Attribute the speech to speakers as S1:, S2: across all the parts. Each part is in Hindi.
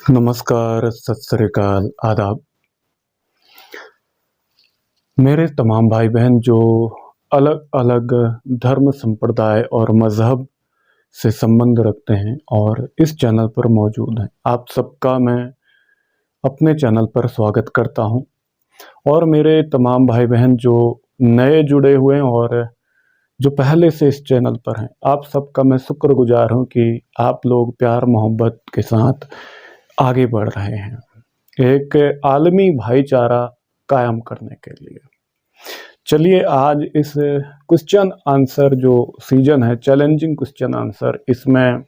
S1: नमस्कार, सत श्री अकाल, आदाब। मेरे तमाम भाई बहन जो अलग-अलग धर्म, संप्रदाय और मज़हब से संबंध रखते हैं और इस चैनल पर मौजूद हैं, आप सबका मैं अपने चैनल पर स्वागत करता हूं। और मेरे तमाम भाई बहन जो नए जुड़े हुए हैं और जो पहले से इस चैनल पर हैं, आप सबका मैं शुक्रगुज़ार हूं कि आप लोग प्यार मोहब्बत के साथ आगे बढ़ रहे हैं, एक आलमी भाईचारा कायम करने के लिए। चलिए आज इस क्वेश्चन आंसर जो सीजन है, चैलेंजिंग क्वेश्चन आंसर, इसमें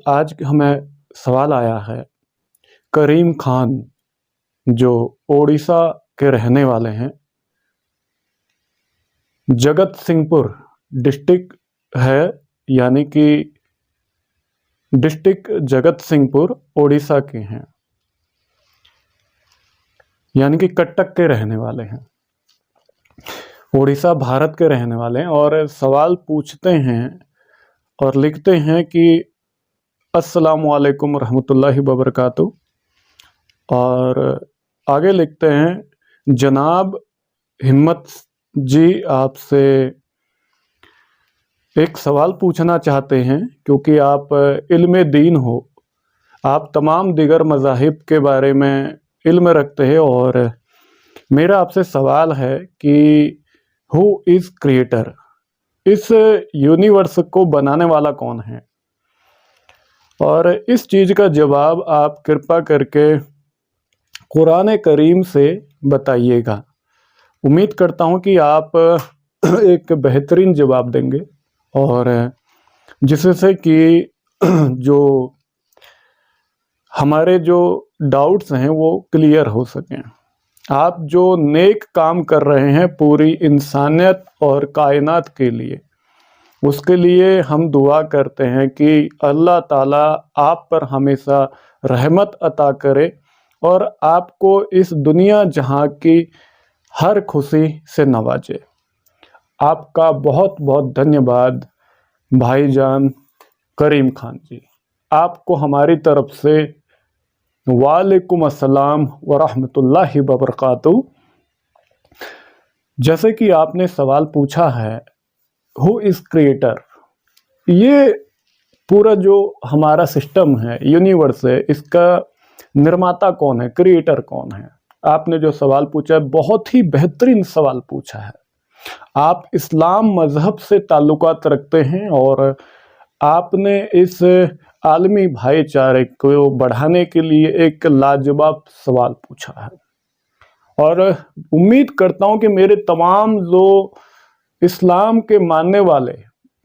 S1: आज हमें सवाल आया है करीम खान जो ओडिशा के रहने वाले हैं, जगत सिंहपुर डिस्ट्रिक्ट है, यानी कि डिस्ट्रिक्ट जगत सिंहपुर ओडिशा के हैं, यानी कि कटक के रहने वाले हैं, ओडिशा भारत के रहने वाले हैं। और सवाल पूछते हैं और लिखते हैं कि अस्सलामु अलैकुम रहमतुल्लाहि व बरकातुहू। और आगे लिखते हैं, जनाब हिम्मत जी आपसे एक सवाल पूछना चाहते हैं, क्योंकि आप इल्म दीन हो, आप तमाम दिगर मज़ाहिब के बारे में इल्म रखते हैं। और मेरा आपसे सवाल है कि हु इज़ क्रिएटर, इस यूनिवर्स को बनाने वाला कौन है? और इस चीज़ का जवाब आप कृपा करके कुरान करीम से बताइएगा। उम्मीद करता हूँ कि आप एक बेहतरीन जवाब देंगे और जिससे कि जो हमारे जो डाउट्स हैं वो क्लियर हो सकें। आप जो नेक काम कर रहे हैं पूरी इंसानियत और कायनात के लिए, उसके लिए हम दुआ करते हैं कि अल्लाह ताला आप पर हमेशा रहमत अता करे और आपको इस दुनिया जहां की हर खुशी से नवाजे। आपका बहुत बहुत धन्यवाद भाईजान करीम खान जी। आपको हमारी तरफ से वालेकुम अस्सलाम व रहमतुल्लाहि व बरकातुहू। जैसे कि आपने सवाल पूछा है हु इज़ क्रिएटर, ये पूरा जो हमारा सिस्टम है, यूनिवर्स है, इसका निर्माता कौन है, क्रिएटर कौन है? आपने जो सवाल पूछा है बहुत ही बेहतरीन सवाल पूछा है। आप इस्लाम मज़हब से ताल्लुकात रखते हैं और आपने इस आलमी भाईचारे को बढ़ाने के लिए एक लाजवाब सवाल पूछा है। और उम्मीद करता हूं कि मेरे तमाम जो इस्लाम के मानने वाले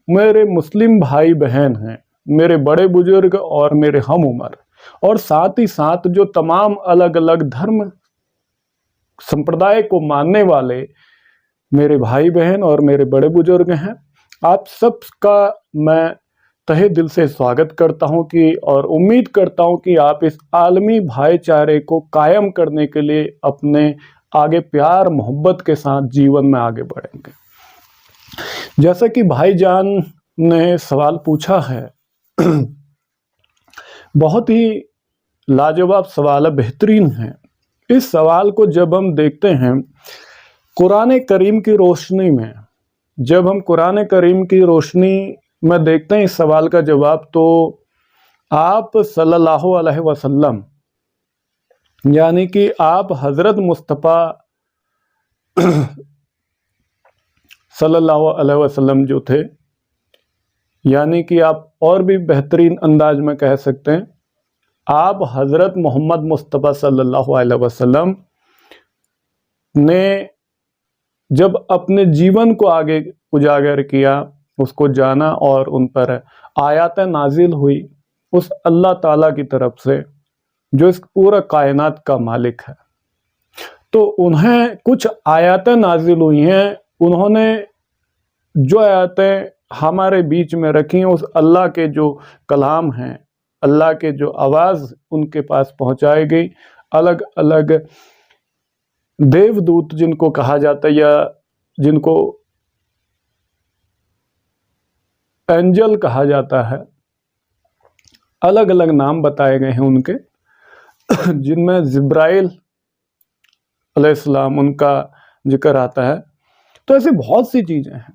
S1: मेरे मुस्लिम भाई बहन हैं, मेरे बड़े बुजुर्ग और मेरे हम उम्र, और साथ ही साथ जो तमाम अलग अलग धर्म संप्रदाय को मानने वाले मेरे भाई बहन और मेरे बड़े बुजुर्ग हैं, आप सबका मैं तहे दिल से स्वागत करता हूं कि और उम्मीद करता हूं कि आप इस आलमी भाईचारे को कायम करने के लिए अपने आगे प्यार मोहब्बत के साथ जीवन में आगे बढ़ेंगे। जैसा कि भाईजान ने सवाल पूछा है, बहुत ही लाजवाब सवाल है, बेहतरीन है। इस सवाल को जब हम देखते हैं कुरान करीम की रोशनी में, जब हम कुरान करीम की रोशनी में देखते हैं इस सवाल का जवाब, तो आप सल्लल्लाहु अलैहि वसल्लम, यानी कि आप हज़रत मुस्तफ़ा सल्लल्लाहु अलैहि वसल्लम जो थे, यानी कि आप और भी बेहतरीन अंदाज में कह सकते हैं, आप हज़रत मोहम्मद मुस्तफ़ा सल्लल्लाहु अलैहि वसल्लम ने जब अपने जीवन को आगे उजागर किया, उसको जाना और उन पर आयत नाजिल हुई उस अल्लाह ताला की तरफ से जो इस पूरा कायनात का मालिक है, तो उन्हें कुछ आयतें नाजिल हुई हैं। उन्होंने जो आयतें हमारे बीच में रखी हैं, उस अल्लाह के जो कलाम हैं, अल्लाह के जो आवाज़ उनके पास पहुंचाई गई, अलग अलग देवदूत जिनको कहा जाता है या जिनको एंजल कहा जाता है, अलग अलग नाम बताए गए हैं उनके, जिनमें जिब्राइल अलैहिस्सलाम उनका जिक्र आता है। तो ऐसी बहुत सी चीजें हैं,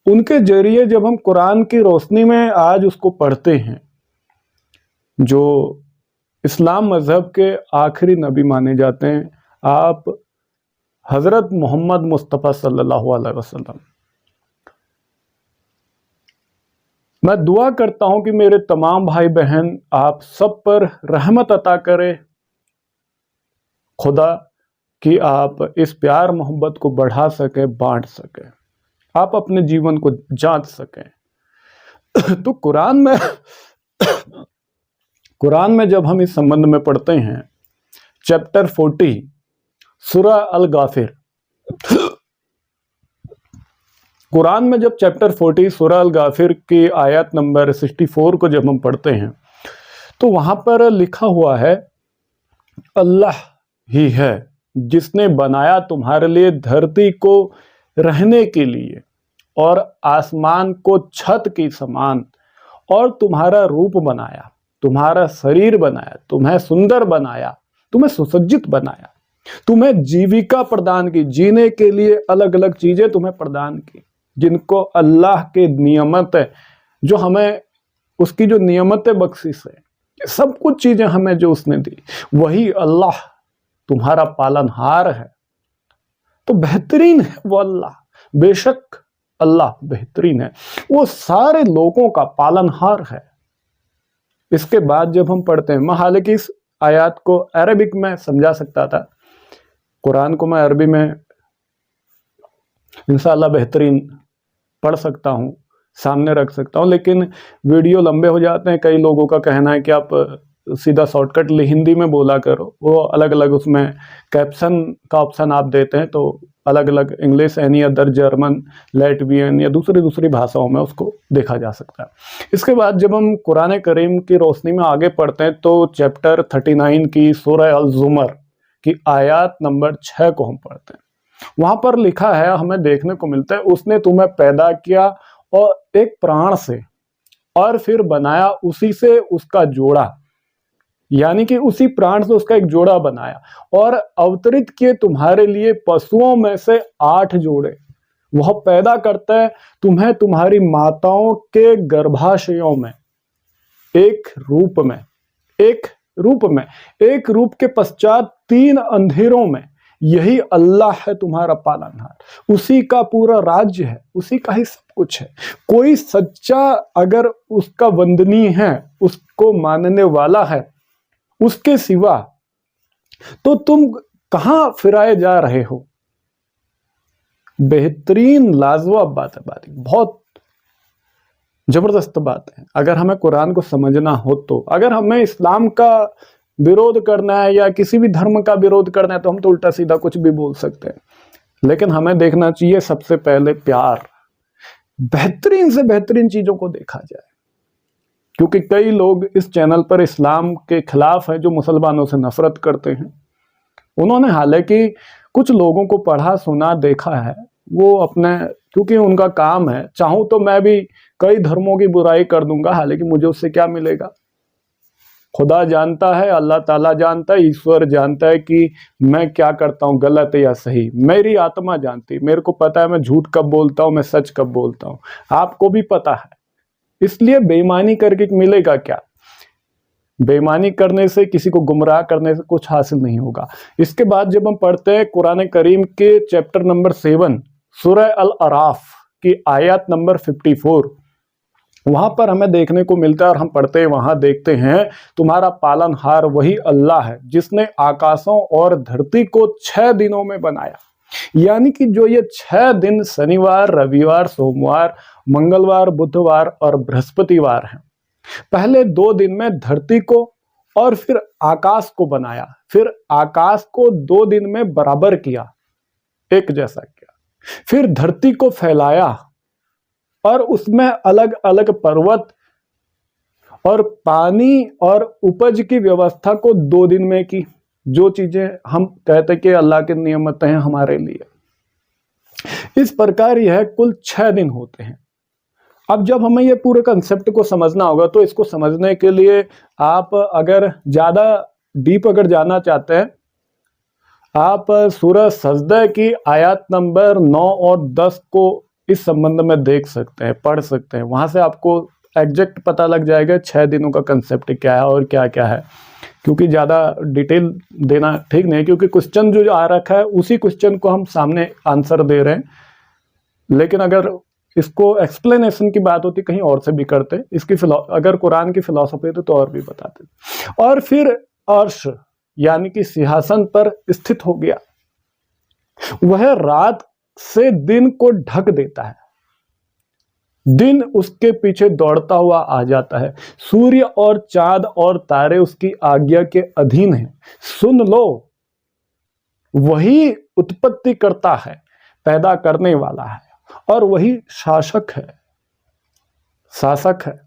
S1: उनके जरिए जब हम कुरान की रोशनी में आज उसको पढ़ते हैं, जो इस्लाम मजहब के आखिरी नबी माने जाते हैं, आप हजरत मोहम्मद मुस्तफ़ा सल्लल्लाहु अलैहि वसल्लम। मैं दुआ करता हूं कि मेरे तमाम भाई बहन आप सब पर रहमत अता करे खुदा, कि आप इस प्यार मोहब्बत को बढ़ा सके, बांट सके, आप अपने जीवन को जांच सकें। तो कुरान में जब हम इस संबंध में पढ़ते हैं, चैप्टर 40 सूरा अल गाफिर, कुरान में जब चैप्टर 40 सूरा अल गाफिर की आयत नंबर 64 को जब हम पढ़ते हैं, तो वहां पर लिखा हुआ है, अल्लाह ही है जिसने बनाया तुम्हारे लिए धरती को रहने के लिए और आसमान को छत की समान, और तुम्हारा रूप बनाया, तुम्हारा शरीर बनाया, तुम्हें सुंदर बनाया, तुम्हें सुसज्जित बनाया, तुम्हें जीविका प्रदान की, जीने के लिए अलग अलग चीजें तुम्हें प्रदान की, जिनको अल्लाह के नियमत है, जो हमें उसकी जो नियमत बख्शिश है, सब कुछ चीजें हमें जो उसने दी, वही अल्लाह तुम्हारा पालनहार है। तो बेहतरीन है वो अल्लाह, बेशक अल्लाह बेहतरीन है, वो सारे लोगों का पालनहार है। इसके बाद जब हम पढ़ते हैं, मैं हालांकि इस आयत को अरबिक में समझा सकता था, कुरान को मैं अरबी में इंशाअल्लाह बेहतरीन पढ़ सकता हूं, सामने रख सकता हूं, लेकिन वीडियो लंबे हो जाते हैं। कई लोगों का कहना है कि आप सीधा शॉर्टकट हिंदी में बोला करो, वो अलग अलग उसमें कैप्शन का ऑप्शन आप देते हैं, तो अलग अलग इंग्लिश, एनी अदर, जर्मन, लैटवियन या दूसरी भाषाओं में उसको देखा जा सकता है। इसके बाद जब हम कुरान करीम की रोशनी में आगे पढ़ते हैं, तो चैप्टर 39 की सूरह अल ज़ुमर की आयत नंबर 6 को हम पढ़ते हैं। वहां पर लिखा है, हमें देखने को मिलता है, उसने तुम्हें पैदा किया और एक प्राण से, और फिर बनाया उसी से उसका जोड़ा, यानी कि उसी प्राण से उसका एक जोड़ा बनाया, और अवतरित किए तुम्हारे लिए पशुओं में से 8 जोड़े। वह पैदा करता है तुम्हें तुम्हारी माताओं के गर्भाशयों में, एक रूप के पश्चात 3 अंधेरों में। यही अल्लाह है तुम्हारा पालनहार, उसी का पूरा राज्य है, उसी का ही सब कुछ है। कोई सच्चा अगर उसका वंदनीय है, उसको मानने वाला है, उसके सिवा तो तुम कहां फिराए जा रहे हो। बेहतरीन लाजवाब बात है, बहुत जबरदस्त बात है। अगर हमें कुरान को समझना हो, तो अगर हमें इस्लाम का विरोध करना है या किसी भी धर्म का विरोध करना है, तो हम तो उल्टा सीधा कुछ भी बोल सकते हैं, लेकिन हमें देखना चाहिए सबसे पहले प्यार, बेहतरीन से बेहतरीन चीजों को देखा जाए। क्योंकि कई लोग इस चैनल पर इस्लाम के खिलाफ हैं, जो मुसलमानों से नफरत करते हैं। उन्होंने हालांकि कुछ लोगों को पढ़ा सुना देखा है, वो अपने, क्योंकि उनका काम है, चाहूं तो मैं भी कई धर्मों की बुराई कर दूंगा, हालांकि मुझे उससे क्या मिलेगा। खुदा जानता है, अल्लाह ताला जानता है, ईश्वर जानता है कि मैं क्या करता हूँ, गलत या सही। मेरी आत्मा जानती, मेरे को पता है मैं झूठ कब बोलता हूँ, मैं सच कब बोलता हूँ, आपको भी पता है। इसलिए बेईमानी करके मिलेगा क्या? बेईमानी करने से, किसी को गुमराह करने से कुछ हासिल नहीं होगा। इसके बाद जब हम पढ़ते हैं कुरान करीम के चैप्टर नंबर 7 सूरह अल अराफ की आयत नंबर 54, वहां पर हमें देखने को मिलता है, और हम पढ़ते हैं, वहां देखते हैं, तुम्हारा पालनहार वही अल्लाह है जिसने आकाशों और धरती को 6 दिनों में बनाया। यानी कि जो ये 6 दिन शनिवार, रविवार, सोमवार, मंगलवार, बुधवार और बृहस्पतिवार हैं, पहले 2 दिन में धरती को और फिर आकाश को बनाया, फिर आकाश को 2 दिन में बराबर किया, एक जैसा किया, फिर धरती को फैलाया और उसमें अलग अलग पर्वत और पानी और उपज की व्यवस्था को 2 दिन में की। जो चीजें हम कहते कि अल्लाह के नियमत हैं हमारे लिए, इस प्रकार यह कुल 6 दिन होते हैं। अब जब हमें ये पूरे कंसेप्ट को समझना होगा, तो इसको समझने के लिए आप अगर ज़्यादा डीप अगर जाना चाहते हैं, आप सूरह सजदा की आयत नंबर 9 और 10 को इस संबंध में देख सकते हैं, पढ़ सकते हैं। वहाँ से आपको एग्जैक्ट पता लग जाएगा 6 दिनों का कंसेप्ट क्या है और क्या क्या है। क्योंकि ज़्यादा डिटेल देना ठीक नहीं है, क्योंकि क्वेश्चन जो आ रखा है उसी क्वेश्चन को हम सामने आंसर दे रहे हैं। लेकिन अगर इसको एक्सप्लेनेशन की बात होती कहीं और से भी करते, इसकी अगर कुरान की फिलॉसफी तो और भी बताते। और फिर अर्श यानी कि सिंहासन पर स्थित हो गया, वह रात से दिन को ढक देता है, दिन उसके पीछे दौड़ता हुआ आ जाता है, सूर्य और चांद और तारे उसकी आज्ञा के अधीन हैं। सुन लो, वही उत्पत्ति करता है, पैदा करने वाला है, और वही शासक है,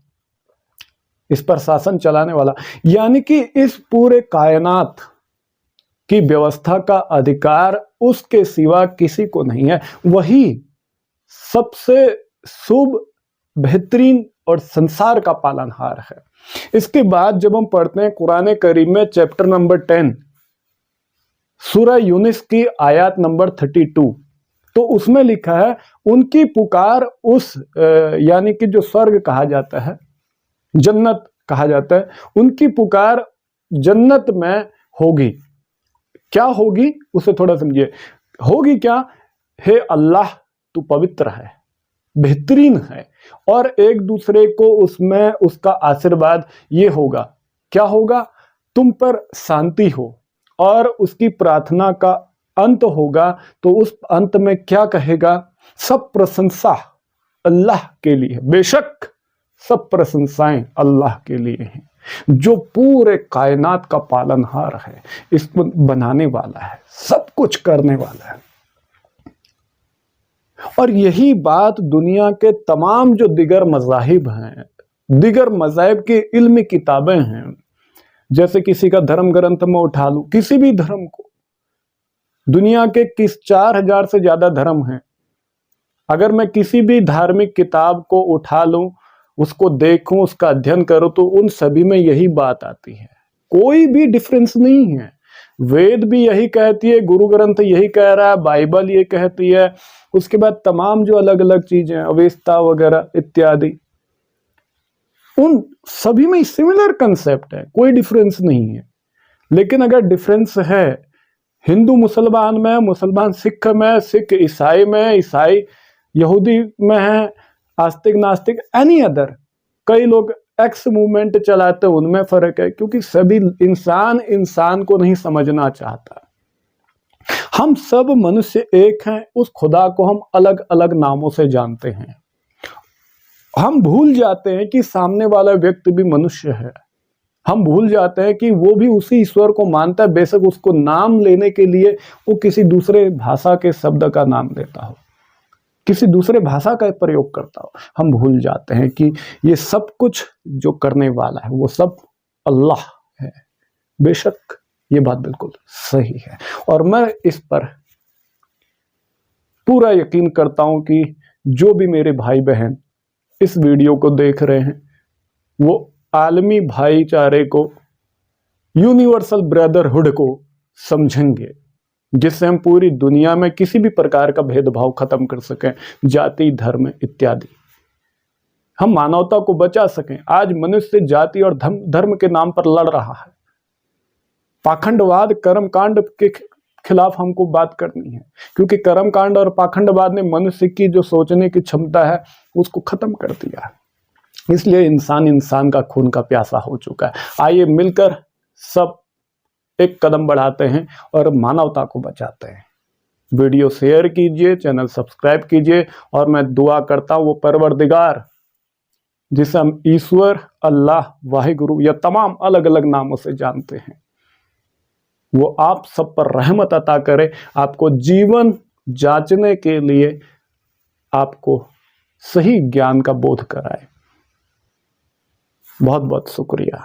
S1: इस पर शासन चलाने वाला। यानी कि इस पूरे कायनात की व्यवस्था का अधिकार उसके सिवा किसी को नहीं है। वही सबसे शुभ, बेहतरीन और संसार का पालनहार है। इसके बाद जब हम पढ़ते हैं कुरान करीम में चैप्टर नंबर 10 सूरह यूनुस की आयत नंबर 32, तो उसमें लिखा है उनकी पुकार उस यानी कि जो स्वर्ग कहा जाता है, जन्नत कहा जाता है, उनकी पुकार जन्नत में होगी। क्या होगी उसे थोड़ा समझिए। होगी क्या? हे अल्लाह, तू पवित्र है, बेहतरीन है, और एक दूसरे को उसमें उसका आशीर्वाद ये होगा। क्या होगा? तुम पर शांति हो, और उसकी प्रार्थना का अंत होगा। तो उस अंत में क्या कहेगा? सब प्रशंसा अल्लाह के लिए, बेशक सब प्रशंसाएं अल्लाह के लिए हैं, जो पूरे कायनात का पालनहार है, इसको बनाने वाला है, सब कुछ करने वाला है। और यही बात दुनिया के तमाम जो दिगर मज़ाहिब हैं, दिगर मज़ाहिब की इल्मी किताबें हैं, जैसे किसी का धर्म ग्रंथ में उठा लूं, किसी भी धर्म को, दुनिया के 4000 से ज्यादा धर्म हैं, अगर मैं किसी भी धार्मिक किताब को उठा लूं, उसको देखूं, उसका अध्ययन करूं, तो उन सभी में यही बात आती है, कोई भी डिफरेंस नहीं है। वेद भी यही कहती है, गुरु ग्रंथ यही कह रहा है, बाइबल ये कहती है, उसके बाद तमाम जो अलग अलग चीजें, अवेस्ता वगैरह इत्यादि, उन सभी में सिमिलर कंसेप्ट है, कोई डिफरेंस नहीं है। लेकिन अगर डिफरेंस है हिंदू मुसलमान में, मुसलमान सिख में, सिख ईसाई में, ईसाई यहूदी में है, आस्तिक नास्तिक एनी अदर, कई लोग एक्स मूवमेंट चलाते हैं, उनमें फर्क है, क्योंकि सभी इंसान को नहीं समझना चाहता। हम सब मनुष्य एक हैं, उस खुदा को हम अलग अलग नामों से जानते हैं। हम भूल जाते हैं कि सामने वाला व्यक्ति भी मनुष्य है, हम भूल जाते हैं कि वो भी उसी ईश्वर को मानता है, बेशक उसको नाम लेने के लिए वो किसी दूसरे भाषा के शब्द का नाम लेता हो, किसी दूसरे भाषा का प्रयोग करता हो। हम भूल जाते हैं कि ये सब कुछ जो करने वाला है वो सब अल्लाह है। बेशक ये बात बिल्कुल सही है, और मैं इस पर पूरा यकीन करता हूं कि जो भी मेरे भाई बहन इस वीडियो को देख रहे हैं, वो आलमी भाईचारे को, यूनिवर्सल ब्रदरहुड को समझेंगे, जिससे हम पूरी दुनिया में किसी भी प्रकार का भेदभाव खत्म कर सकें, जाति, धर्म इत्यादि, हम मानवता को बचा सकें। आज मनुष्य जाति और धर्म के नाम पर लड़ रहा है। पाखंडवाद, कर्मकांड के खिलाफ हमको बात करनी है, क्योंकि कर्मकांड और पाखंडवाद ने मनुष्य की जो सोचने की क्षमता है उसको खत्म कर दिया है। इसलिए इंसान का खून का प्यासा हो चुका है। आइए मिलकर सब एक कदम बढ़ाते हैं और मानवता को बचाते हैं। वीडियो शेयर कीजिए, चैनल सब्सक्राइब कीजिए, और मैं दुआ करता हूँ वो परवरदिगार जिसे हम ईश्वर, अल्लाह, वाहिगुरु या तमाम अलग अलग नामों से जानते हैं, वो आप सब पर रहमत अता करे, आपको जीवन जांचने के लिए आपको सही ज्ञान का बोध कराए। बहुत बहुत शुक्रिया।